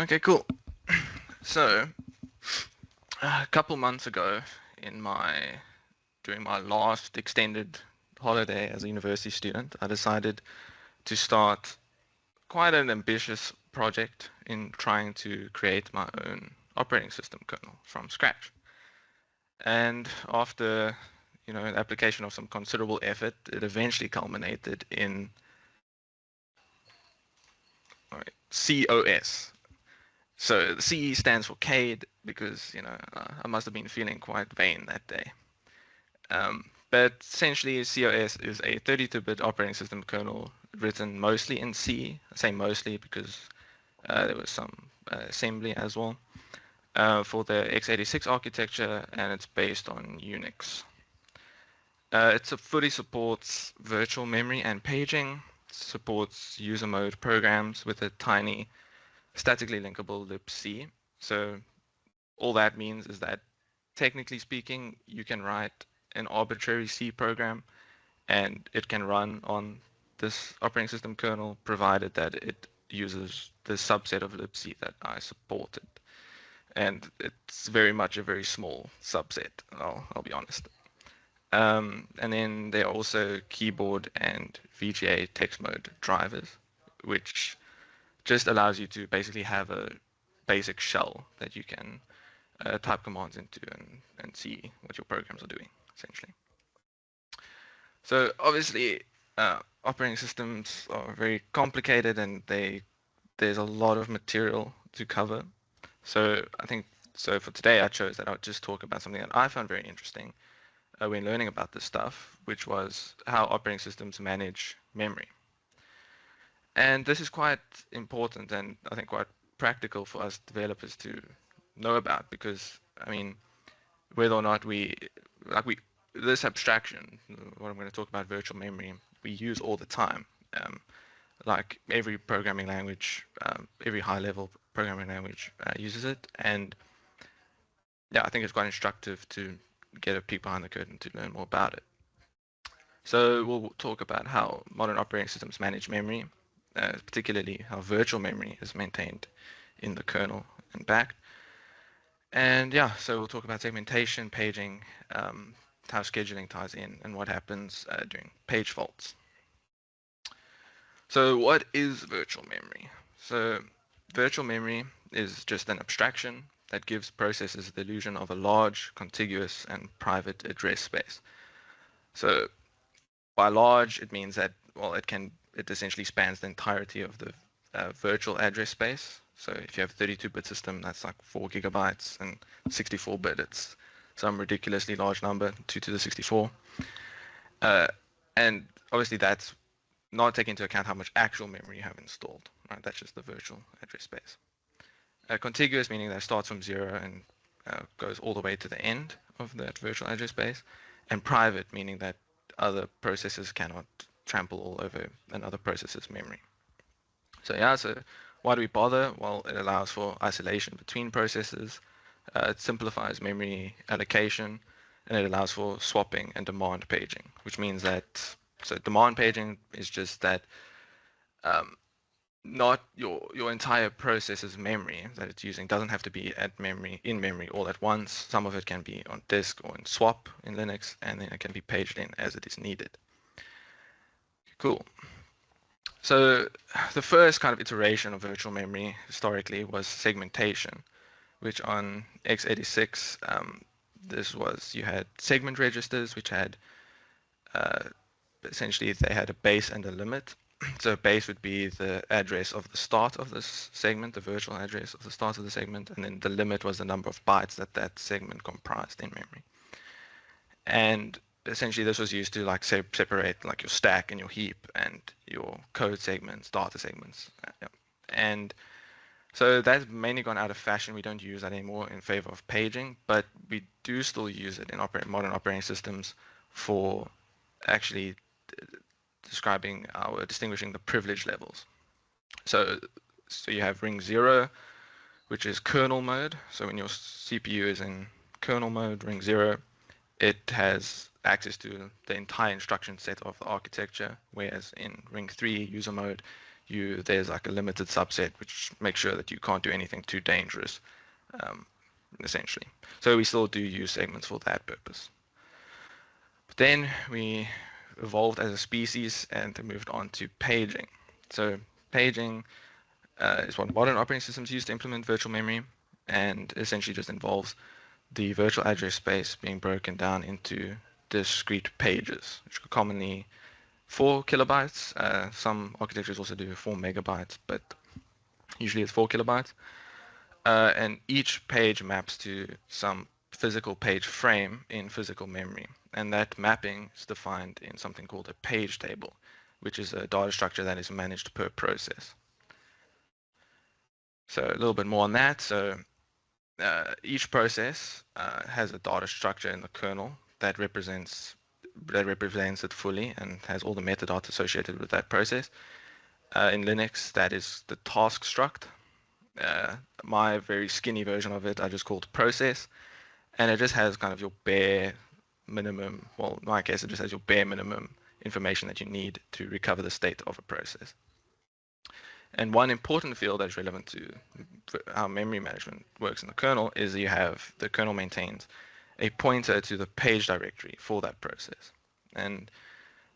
Okay, cool. So, a couple months ago, in my during my last extended holiday as a university student, I decided to start quite an ambitious project in trying to create my own operating system kernel from scratch. And after, the application of some considerable effort, it eventually culminated in COS. So the CE stands for CADE because, I must have been feeling quite vain that day. But essentially, COS is a 32-bit operating system kernel written mostly in C. I say mostly because there was some assembly as well for the x86 architecture, and it's based on Unix. It fully supports virtual memory and paging, supports user mode programs with a tiny statically linkable libc. So all that means is that technically speaking, you can write an arbitrary C program and it can run on this operating system kernel provided that it uses the subset of libc that I supported. And it's very much a very small subset, I'll be honest. And then there are also keyboard and VGA text mode drivers, which just allows you to basically have a basic shell that you can type commands into and see what your programs are doing, essentially. So obviously, operating systems are very complicated and there's a lot of material to cover. So I think so for today I chose that I would just talk about something that I found very interesting when learning about this stuff, which was how operating systems manage memory. And this is quite important and I think quite practical for us developers to know about because I mean whether or not we this abstraction, what I'm going to talk about virtual memory, we use all the time. Like every programming language, every high-level programming language uses it, and yeah, I think it's quite instructive to get a peek behind the curtain to learn more about it. So we'll talk about how modern operating systems manage memory, particularly how virtual memory is maintained in the kernel and backed. And yeah, so we'll talk about segmentation, paging, how scheduling ties in, and what happens during page faults. So what is virtual memory? So virtual memory is just an abstraction that gives processors the illusion of a large, contiguous, and private address space. So by large, it means that, well, it essentially spans the entirety of the virtual address space. So if you have a 32-bit system, that's like 4 gigabytes, and 64-bit, it's some ridiculously large number, 2 to the 64. And obviously that's not taking into account how much actual memory you have installed, right? That's just the virtual address space. Contiguous, meaning that it starts from 0 and goes all the way to the end of that virtual address space. And private, meaning that other processes cannot trample all over another processor's memory. So yeah, so why do we bother? Well, it allows for isolation between processes, it simplifies memory allocation, and it allows for swapping and demand paging, which means that, so demand paging is just that not your entire process's memory that it's using doesn't have to be in memory all at once. Some of it can be on disk or in swap in Linux, and then it can be paged in as it is needed. Cool. So the first kind of iteration of virtual memory historically was segmentation, which on x86, you had segment registers, which had essentially they had a base and a limit. So base would be the address of the start of this segment, the virtual address of the start of the segment, and then the limit was the number of bytes that segment comprised in memory. And essentially this was used to like separate like your stack and your heap and your code segments, data segments. And so that's mainly gone out of fashion. We don't use that anymore in favor of paging, but we do still use it in modern operating systems for actually distinguishing the privilege levels. So you have ring 0, which is kernel mode. So when your CPU is in kernel mode, ring 0, it has access to the entire instruction set of the architecture, whereas in ring 3 user mode, there's like a limited subset which makes sure that you can't do anything too dangerous, um, essentially. So we still do use segments for that purpose. But then we evolved as a species and moved on to paging. So paging is what modern operating systems use to implement virtual memory, and essentially just involves the virtual address space being broken down into discrete pages, which are commonly 4 kilobytes. Some architectures also do 4 megabytes, but usually it's 4 kilobytes. And each page maps to some physical page frame in physical memory. And that mapping is defined in something called a page table, which is a data structure that is managed per process. So a little bit more on that. So each process has a data structure in the kernel that represents it fully and has all the metadata associated with that process. In Linux, that is the task struct. My very skinny version of it, I just called process, and it just has kind of your bare minimum. Well, in my case, it just has your bare minimum information that you need to recover the state of a process. And one important field that's relevant to how memory management works in the kernel is you have the kernel maintains a pointer to the page directory for that process. And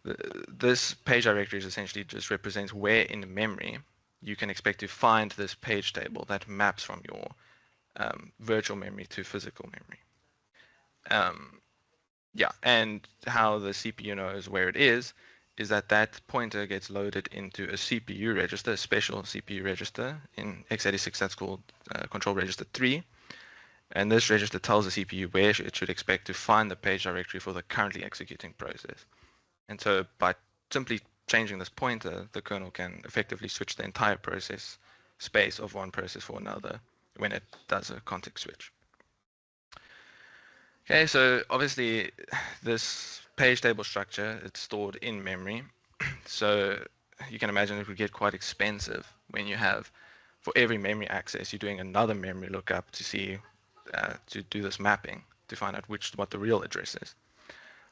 this page directory is essentially just represents where in memory you can expect to find this page table that maps from your virtual memory to physical memory. Yeah, and how the CPU knows where it is that pointer gets loaded into a CPU register, a special CPU register in x86 that's called control register 3. And this register tells the CPU where it should expect to find the page directory for the currently executing process. And so by simply changing this pointer, the kernel can effectively switch the entire process space of one process for another when it does a context switch. Okay, so obviously this page table structure, it's stored in memory. So you can imagine it would get quite expensive when you have, for every memory access, you're doing another memory lookup to see, to do this mapping, to find out what the real address is.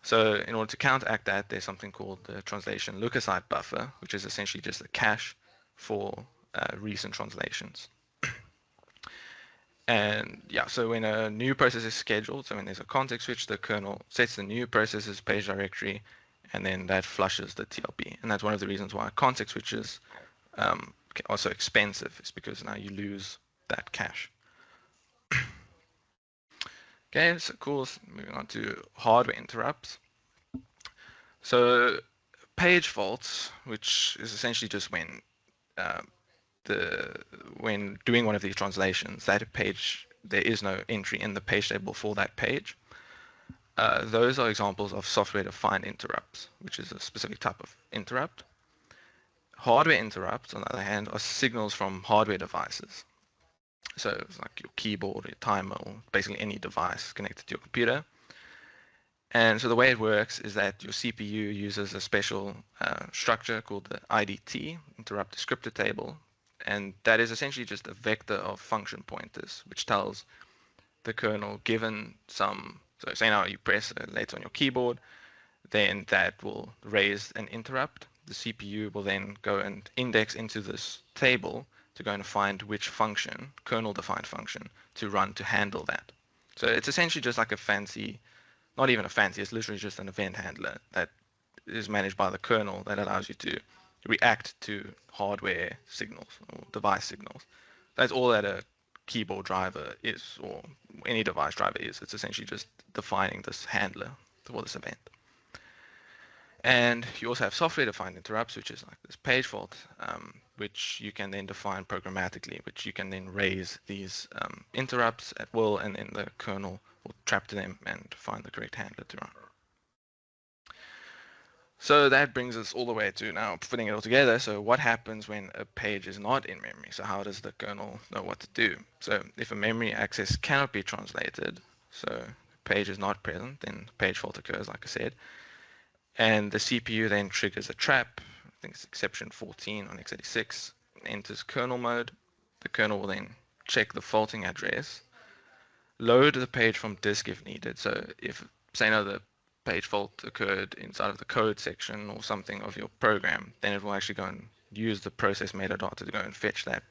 So in order to counteract that, there's something called the translation lookaside buffer, which is essentially just a cache for recent translations. And yeah, so when a new process is scheduled, so when there's a context switch, the kernel sets the new process's page directory, and then that flushes the TLB. And that's one of the reasons why context switches are so expensive, is because now you lose that cache. Okay, so cool. So moving on to hardware interrupts. So page faults, which is essentially just when when doing one of these translations, that page, there is no entry in the page table for that page. Those are examples of software-defined interrupts, which is a specific type of interrupt. Hardware interrupts, on the other hand, are signals from hardware devices. So it's like your keyboard, your timer, or basically any device connected to your computer. And so the way it works is that your CPU uses a special structure called the IDT, interrupt descriptor table, and that is essentially just a vector of function pointers, which tells the kernel, given some, so say now you press a letter on your keyboard, then that will raise an interrupt. The CPU will then go and index into this table to go and find which function, kernel-defined function, to run to handle that. So it's essentially just like a fancy, not even a fancy, it's literally just an event handler that is managed by the kernel that allows you to react to hardware signals or device signals. That's all that a keyboard driver is, or any device driver is. It's essentially just defining this handler for this event. And you also have software-defined interrupts, which is like this page fault, which you can then define programmatically, which you can then raise these interrupts at will, and then the kernel will trap to them and find the correct handler to run. So that brings us all the way to now putting it all together. So what happens when a page is not in memory? So how does the kernel know what to do? So if a memory access cannot be translated, so the page is not present, then page fault occurs, like I said. And the CPU then triggers a trap. I think it's exception 14 on x86, enters kernel mode. The kernel will then check the faulting address, load the page from disk if needed. So if, say now the page fault occurred inside of the code section or something of your program, then it will actually go and use the process metadata to go and fetch that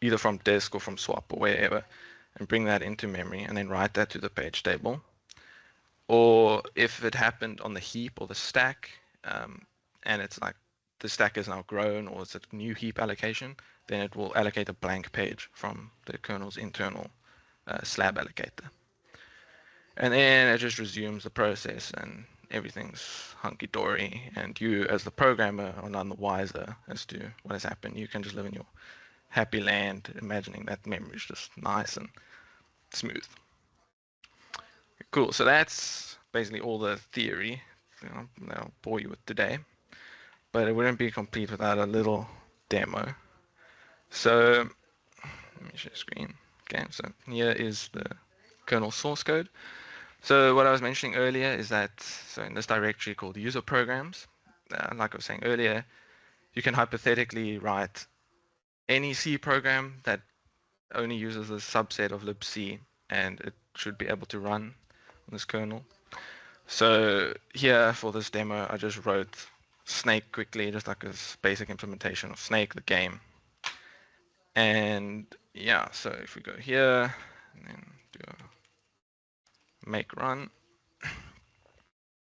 either from disk or from swap or wherever, and bring that into memory and then write that to the page table. Or if it happened on the heap or the stack, and it's like the stack is now grown or it's a new heap allocation, then it will allocate a blank page from the kernel's internal slab allocator. And then it just resumes the process and everything's hunky-dory, and you as the programmer are none the wiser as to what has happened. You can just live in your happy land imagining that memory is just nice and smooth. Cool, so that's basically all the theory that I'll bore you with today, but it wouldn't be complete without a little demo. So let me share screen. Okay, so here is the kernel source code. So what I was mentioning earlier is that, so in this directory called user programs, like I was saying earlier, you can hypothetically write any C program that only uses a subset of libc, and it should be able to run on this kernel. So here for this demo, I just wrote Snake quickly, just like a basic implementation of Snake, the game. And yeah, so if we go here and then do a make run.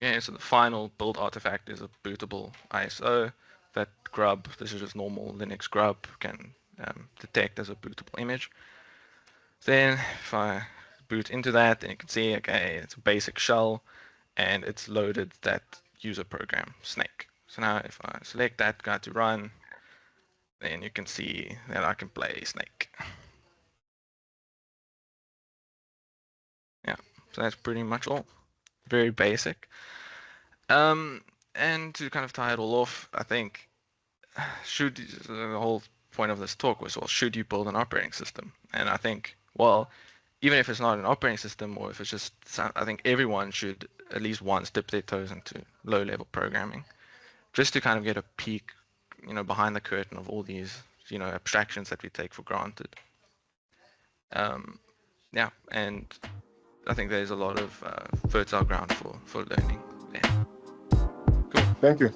Yeah, so the final build artifact is a bootable ISO. That grub, this is just normal Linux grub, can detect as a bootable image. Then if I boot into that, then you can see, okay, it's a basic shell, and it's loaded that user program, Snake. So now if I select that guy to run, then you can see that I can play Snake. Yeah, so that's pretty much all. Very basic. And to kind of tie it all off, I think the whole point of this talk was, well, should you build an operating system? And I think, well, even if it's not an operating system, or if it's just, I think everyone should at least once dip their toes into low-level programming, just to kind of get a peek, behind the curtain of all these, abstractions that we take for granted. Yeah, and I think there's a lot of fertile ground for learning there. Cool. Thank you.